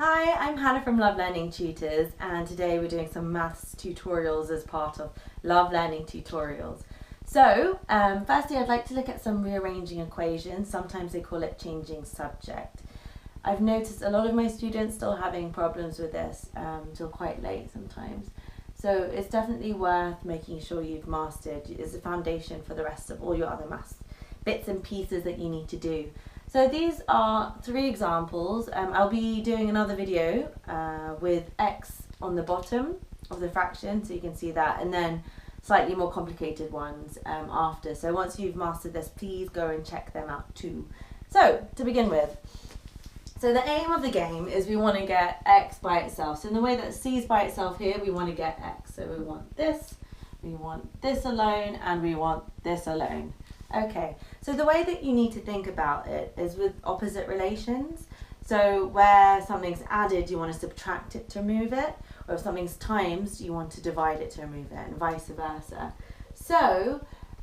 Hi, I'm Hannah from Love Learning Tutors, and today we're doing some maths tutorials as part of Love Learning Tutorials. So, firstly I'd like to look at some rearranging equations. Sometimes they call it changing subject. I've noticed a lot of my students still having problems with this till quite late sometimes. So it's definitely worth making sure you've mastered. It's a foundation for the rest of all your other maths bits and pieces that you need to do. So these are three examples. I'll be doing another video with x on the bottom of the fraction, so you can see that, and then slightly more complicated ones after. So once you've mastered this, please go and check them out too. So to begin with, so the aim of the game is we want to get x by itself. So in the way that c is by itself here, we want to get x. So we want this alone, and we want this alone. Okay, so the way that you need to think about it is with opposite relations. So where something's added, you want to subtract it to remove it, or if something's times, you want to divide it to remove it, and vice versa. So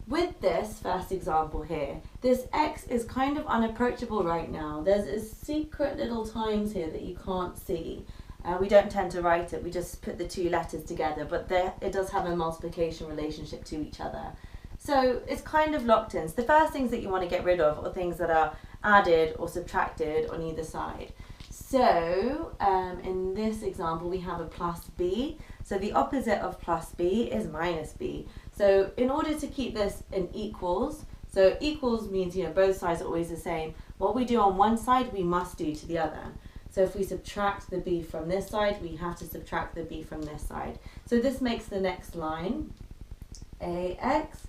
with this first example here, this x is kind of unapproachable right now. There's a secret little times here that you can't see. We don't tend to write it, we just put the two letters together, but it does have a multiplication relationship to each other. So it's kind of locked in. So the first things that you want to get rid of are things that are added or subtracted on either side. So in this example we have a plus b. So the opposite of plus b is minus b. So in order to keep this in equals, so equals means, you know, both sides are always the same. What we do on one side we must do to the other. So if we subtract the b from this side, we have to subtract the b from this side. So this makes the next line ax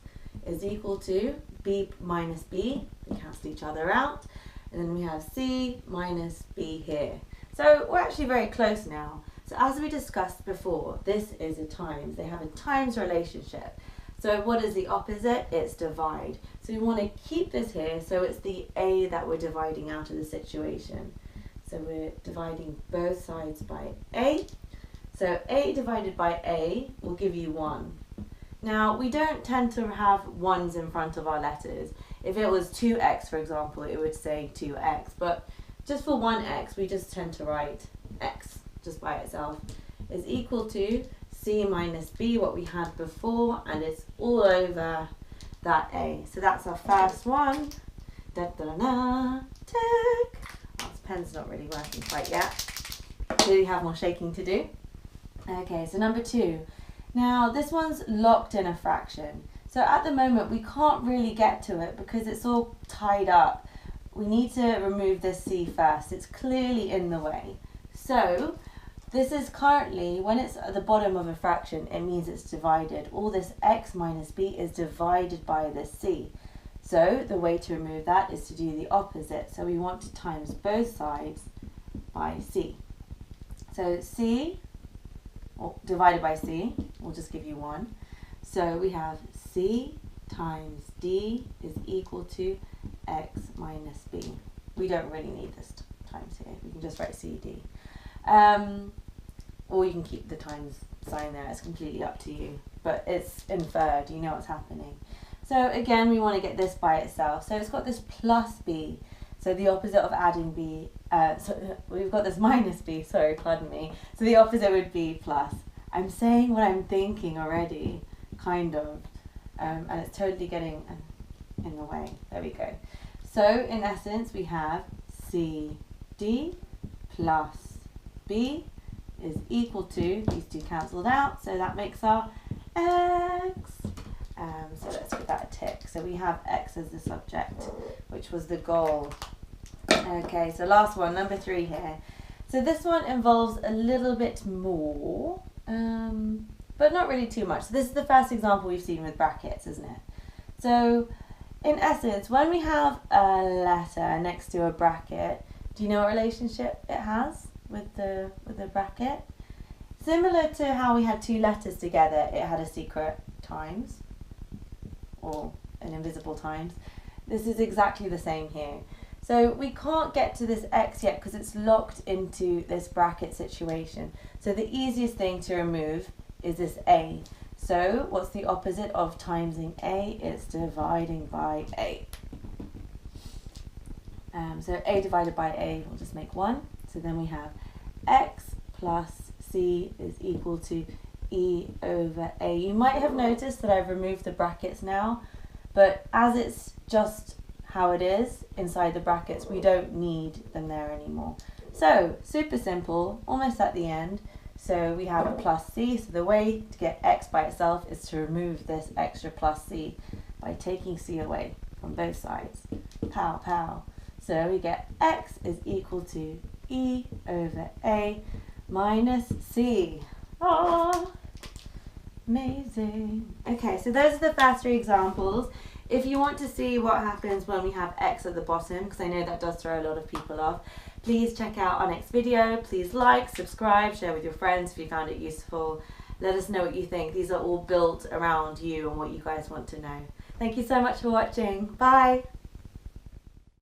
is equal to b minus b. They cancel each other out. And then we have c minus b here. So we're actually very close now. So as we discussed before, this is a times. They have a times relationship. So what is the opposite? It's divide. So we want to keep this here, so it's the a that we're dividing out of the situation. So we're dividing both sides by a. So a divided by a will give you 1. Now, we don't tend to have 1s in front of our letters. If it was 2x, for example, it would say 2x. But just for 1x, we just tend to write x just by itself is equal to c minus b, what we had before, and it's all over that a. So that's our first one. Da, da, da, da, tick. Oh, this pen's not really working quite yet. Clearly have more shaking to do. Okay, so number 2. Now this one's locked in a fraction. So at the moment we can't really get to it because it's all tied up. We need to remove this c first. It's clearly in the way. So this is currently, when it's at the bottom of a fraction, it means it's divided. All this x minus b is divided by this c. So the way to remove that is to do the opposite. So we want to times both sides by c. So c divided by c will just give you 1. So we have c times d is equal to x minus b. We don't really need this times here. We can just write cd. Or you can keep the times sign there. It's completely up to you. But it's inferred. You know what's happening. So again, we want to get this by itself. So it's got this plus b. So the opposite of adding b, so we've got this minus b, sorry, pardon me. So the opposite would be plus. I'm saying what I'm thinking already, kind of, and it's totally getting in the way. There we go. So in essence, we have cd plus b is equal to, these two cancelled out, so that makes our x. So let's give that a tick. So we have x as the subject, which was the goal. Okay, so last one, number 3 here. So this one involves a little bit more, but not really too much. So this is the first example we've seen with brackets, isn't it? So in essence, when we have a letter next to a bracket, do you know what relationship it has with the bracket? Similar to how we had 2 letters together, it had a secret times, or an invisible times. This is exactly the same here. So we can't get to this x yet because it's locked into this bracket situation. So the easiest thing to remove is this a. So what's the opposite of timesing a? It's dividing by a. So a divided by a will just make 1. So then we have plus C is equal to E over A. You might have noticed that I've removed the brackets now, but as it's just how it is inside the brackets, we don't need them there anymore. So super simple, almost at the end. So we have a plus C, so the way to get x by itself is to remove this extra plus C by taking C away from both sides. Pow, pow. So we get x is equal to E over A minus C. Oh, amazing. Okay, so those are the first three examples. If you want to see what happens when we have x at the bottom, because I know that does throw a lot of people off, please check out our next video. Please like, subscribe, share with your friends if you found it useful. Let us know what you think. These are all built around you and what you guys want to know. Thank you so much for watching. Bye.